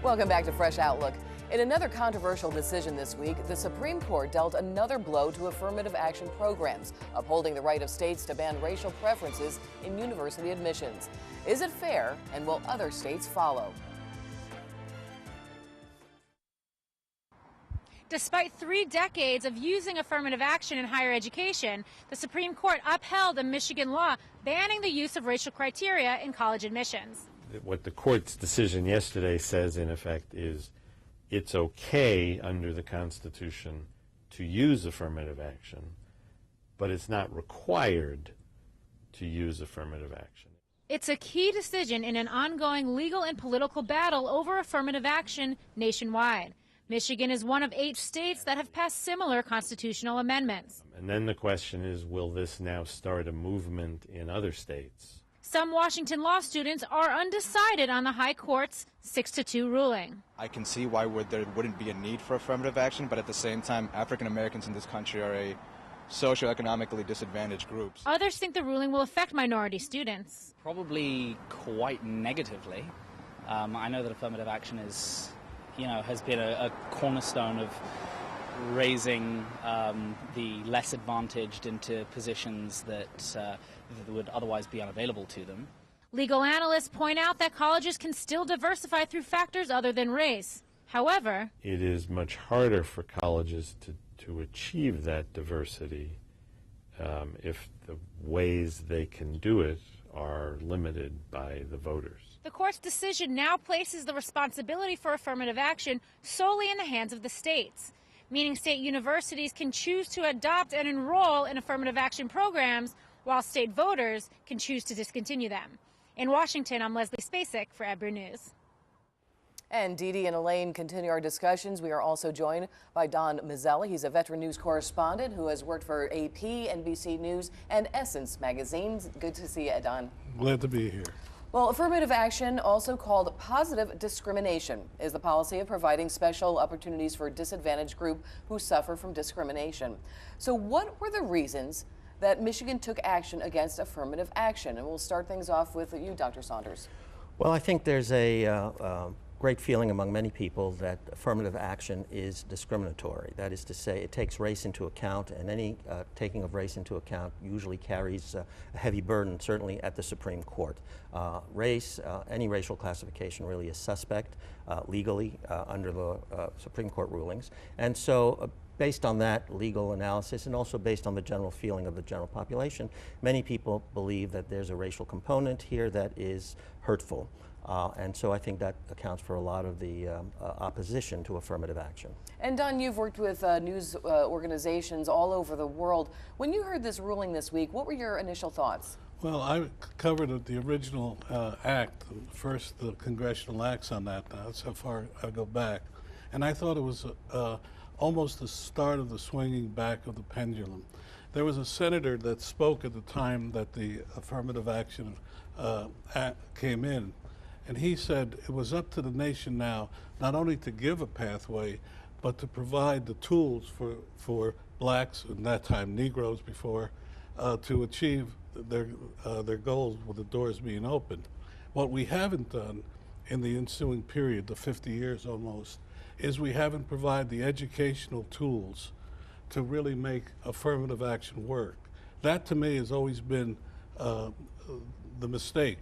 Welcome back to Fresh Outlook. In another controversial decision this week, the Supreme Court dealt another blow to affirmative action programs, upholding the right of states to ban racial preferences in university admissions. Is it fair, and will other states follow? Despite 3 decades of using affirmative action in higher education, the Supreme Court upheld a Michigan law banning the use of racial criteria in college admissions. What the court's decision yesterday says, in effect, is it's okay under the Constitution to use affirmative action, but it's not required to use affirmative action. It's a key decision in an ongoing legal and political battle over affirmative action nationwide. Michigan is one of 8 states that have passed similar constitutional amendments. And then the question is, will this now start a movement in other states? Some Washington law students are undecided on the High Court's 6-2 ruling. I can see why there wouldn't be a need for affirmative action, but at the same time, African Americans in this country are a socioeconomically disadvantaged group. Others think the ruling will affect minority students. Probably quite negatively. I know that affirmative action has been a cornerstone of raising the less advantaged into positions that would otherwise be unavailable to them. Legal analysts point out that colleges can still diversify through factors other than race. However, it is much harder for colleges to achieve that diversity if the ways they can do it are limited by the voters. The court's decision now places the responsibility for affirmative action solely in the hands of the states, meaning state universities can choose to adopt and enroll in affirmative action programs, while state voters can choose to discontinue them. In Washington, I'm Leslie Spacek for Ebru News. And Dee Dee and Alain continue our discussions. We are also joined by Don Mazzella. He's a veteran news correspondent who has worked for AP, NBC News, and Essence magazines. Good to see you, Don. Glad to be here. Well, affirmative action, also called positive discrimination, is the policy of providing special opportunities for a disadvantaged group who suffer from discrimination. So what were the reasons that Michigan took action against affirmative action? And we'll start things off with you, Dr. Sanders. Well, I think there's a great feeling among many people that affirmative action is discriminatory. That is to say, it takes race into account, and any taking of race into account usually carries a heavy burden, certainly at the Supreme Court. Race, any racial classification really is suspect legally under the Supreme Court rulings. And so based on that legal analysis, and also based on the general feeling of the general population, many people believe that there's a racial component here that is hurtful. And so I think that accounts for a lot of the opposition to affirmative action. And Don, you've worked with news organizations all over the world. When you heard this ruling this week, what were your initial thoughts? Well, I covered the original act, first the congressional acts on that. That's how far I go back. And I thought it was almost the start of the swinging back of the pendulum. There was a senator that spoke at the time that the affirmative action act came in. And he said it was up to the nation now not only to give a pathway, but to provide the tools for blacks, and that time Negroes before, to achieve their goals with the doors being opened. What we haven't done in the ensuing period, the 50 years almost, is we haven't provided the educational tools to really make affirmative action work. That to me has always been the mistake.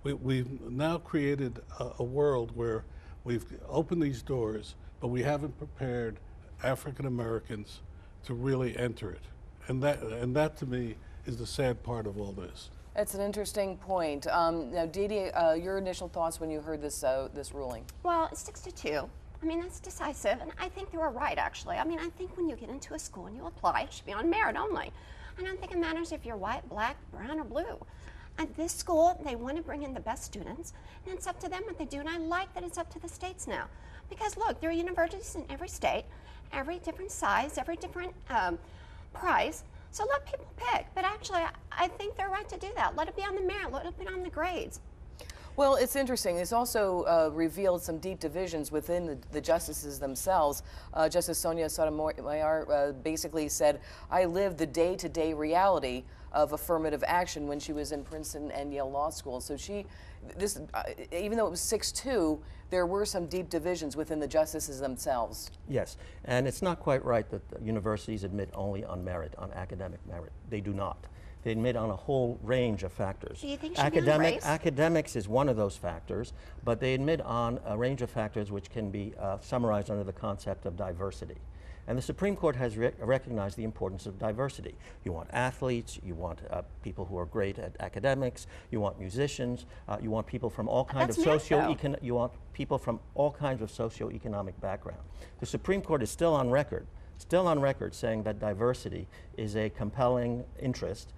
We've now created a world where we've opened these doors, but we haven't prepared African Americans to really enter it. And that to me is the sad part of all this. It's an interesting point. Now, Dee Dee, your initial thoughts when you heard this ruling? Well, it's 6-2. I mean, that's decisive, and I think they were right, actually. I mean, I think when you get into a school and you apply, it should be on merit only. I don't think it matters if you're white, black, brown, or blue. At this school, they want to bring in the best students, and it's up to them what they do, and I like that it's up to the states now. Because look, there are universities in every state, every different size, every different price, so let people pick. But actually, I think they're right to do that. Let it be on the merit, let it be on the grades. Well, it's interesting. It's also revealed some deep divisions within the justices themselves. Justice Sonia Sotomayor basically said, I live the day-to-day reality of affirmative action when she was in Princeton and Yale Law School. So even though it was 6-2, there were some deep divisions within the justices themselves. Yes, and it's not quite right that the universities admit only on merit, on academic merit. They do not. They admit on a whole range of factors. Do you think she meant race? Academics is one of those factors, but they admit on a range of factors which can be summarized under the concept of diversity. And the Supreme Court has recognized the importance of diversity. You want athletes, you want people who are great at academics, you want musicians, you want people from all kinds of socioeconomic background. The Supreme Court is still on record saying that diversity is a compelling interest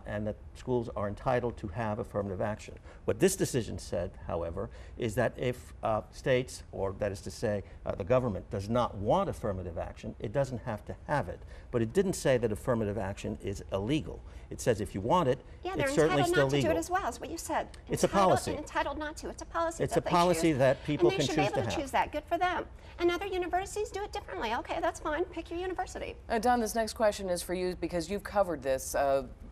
and that schools are entitled to have affirmative action. What this decision said, however, is that if states, or that is to say the government, does not want affirmative action, it doesn't have to have it. But it didn't say that affirmative action is illegal. It says if you want it, it's certainly still legal. Yeah, they're entitled not to do it as well, is what you said. It's a policy. Entitled not to. It's a policy. It's a policy that people can choose to have. And they should be able to choose that. Good for them. And other universities do it differently. Okay, that's fine. Pick your university. Don, this next question is for you because you've covered this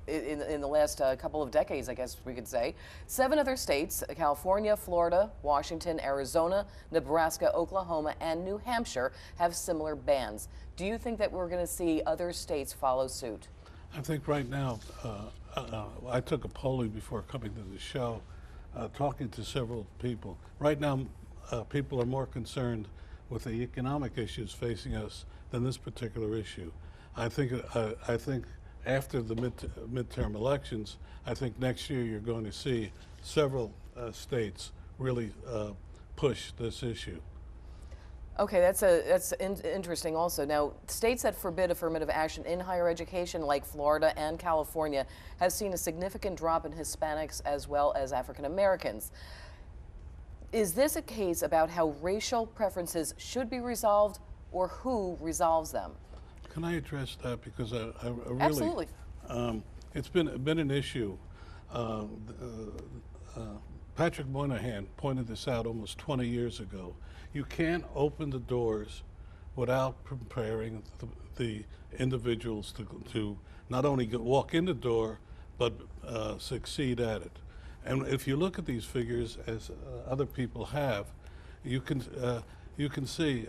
in the last couple of decades, I guess we could say. 7 other states, California, Florida, Washington, Arizona, Nebraska, Oklahoma, and New Hampshire, have similar bans. Do you think that we're going to see other states follow suit? I think right now, I took a polling before coming to the show, talking to several people. Right now, people are more concerned with the economic issues facing us than this particular issue. I think after the midterm elections, I think next year you're going to see several states really push this issue. Okay, that's interesting also. Now, states that forbid affirmative action in higher education, like Florida and California, have seen a significant drop in Hispanics as well as African Americans. Is this a case about how racial preferences should be resolved or who resolves them? Can I address that? Because I really... Absolutely. It's been an issue. Patrick Moynihan pointed this out almost 20 years ago. You can't open the doors without preparing the individuals to not only walk in the door, but succeed at it. And if you look at these figures, as other people have, you can see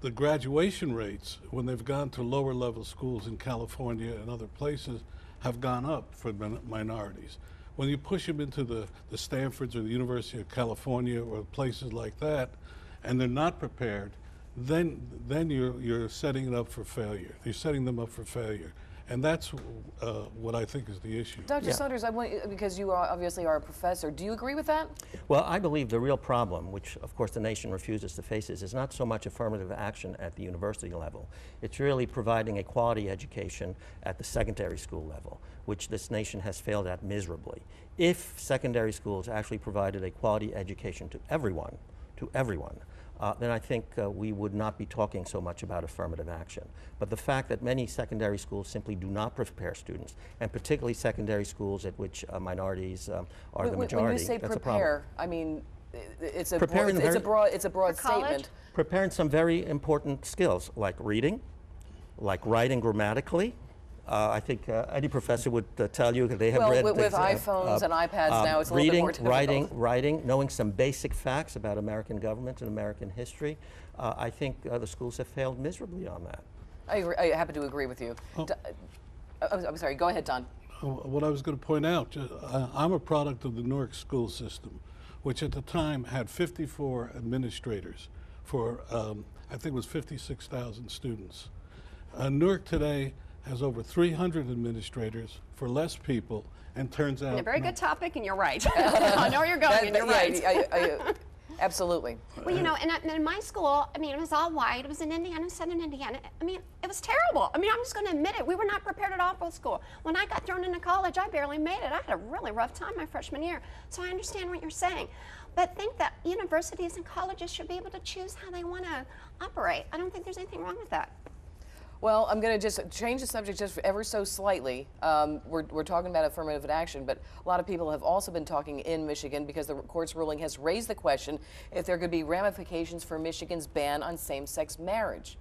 the graduation rates when they've gone to lower level schools in California and other places have gone up for minorities. When you push them into the Stanfords or the University of California or places like that, and they're not prepared, then you're setting it up for failure. You're setting them up for failure. And that's what I think is the issue. Dr. Sanders, because you obviously are a professor, do you agree with that? Well, I believe the real problem, which of course the nation refuses to face, is not so much affirmative action at the university level. It's really providing a quality education at the secondary school level, which this nation has failed at miserably. If secondary schools actually provided a quality education to everyone, then I think we would not be talking so much about affirmative action. But the fact that many secondary schools simply do not prepare students, and particularly secondary schools at which minorities are the majority, when you say that's prepare, a problem. I mean, it's a broad statement. Preparing some very important skills like reading, like writing grammatically. I think any professor would tell you that they have read with iPhones and iPads now, it's a little bit more difficult. Writing, knowing some basic facts about American government and American history. I think the schools have failed miserably on that. I happen to agree with you. I'm sorry, go ahead, Don. What I was going to point out, I'm a product of the Newark school system, which at the time had 54 administrators for, I think it was 56,000 students. Newark today has over 300 administrators for less people, and turns out... A very good topic, and you're right. I know where you're going, and you're right. Absolutely. Well, you know, and in my school, I mean, it was all white. It was in Indiana, southern Indiana. I mean, it was terrible. I mean, I'm just going to admit it. We were not prepared at all for school. When I got thrown into college, I barely made it. I had a really rough time my freshman year. So I understand what you're saying. But think that universities and colleges should be able to choose how they want to operate. I don't think there's anything wrong with that. Well, I'm going to just change the subject just ever so slightly. We're talking about affirmative action, but a lot of people have also been talking in Michigan because the court's ruling has raised the question if there could be ramifications for Michigan's ban on same-sex marriage.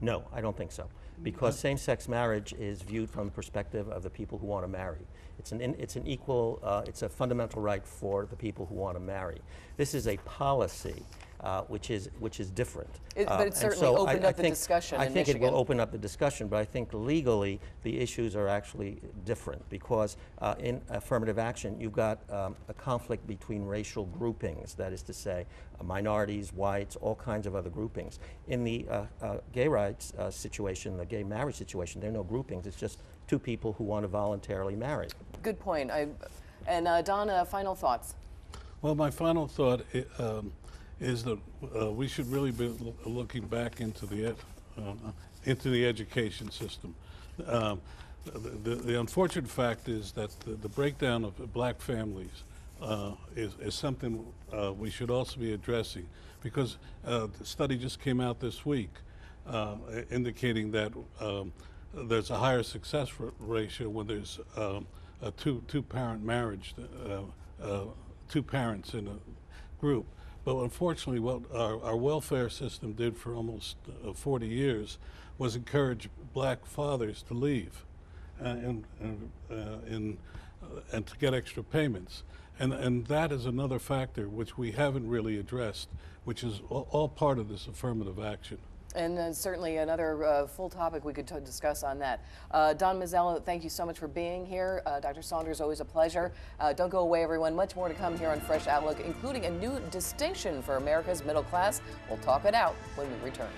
No, I don't think so, because same-sex marriage is viewed from the perspective of the people who want to marry. It's an equal, it's a fundamental right for the people who want to marry. This is a policy which is different. But it certainly opened up the discussion I in think Michigan. it will open up the discussion, but I think legally the issues are actually different because in affirmative action you've got a conflict between racial groupings, that is to say minorities, whites, all kinds of other groupings. In the gay rights situation, the gay marriage situation, there are no groupings, it's just two people who want to voluntarily marry. Good point. And Don, final thoughts? Well, my final thought is that we should really be looking back into the education system. The unfortunate fact is that the breakdown of black families is something we should also be addressing, because the study just came out this week indicating that there's a higher success ratio when there's a two-parent marriage, two parents in a group. But unfortunately, what our welfare system did for almost 40 years was encourage black fathers to leave and to get extra payments. And that is another factor which we haven't really addressed, which is all part of this affirmative action. And certainly another full topic we could discuss on that. Don Mazzella, thank you so much for being here. Dr. Saunders, always a pleasure. Don't go away, everyone. Much more to come here on Fresh Outlook, including a new distinction for America's middle class. We'll talk it out when we return.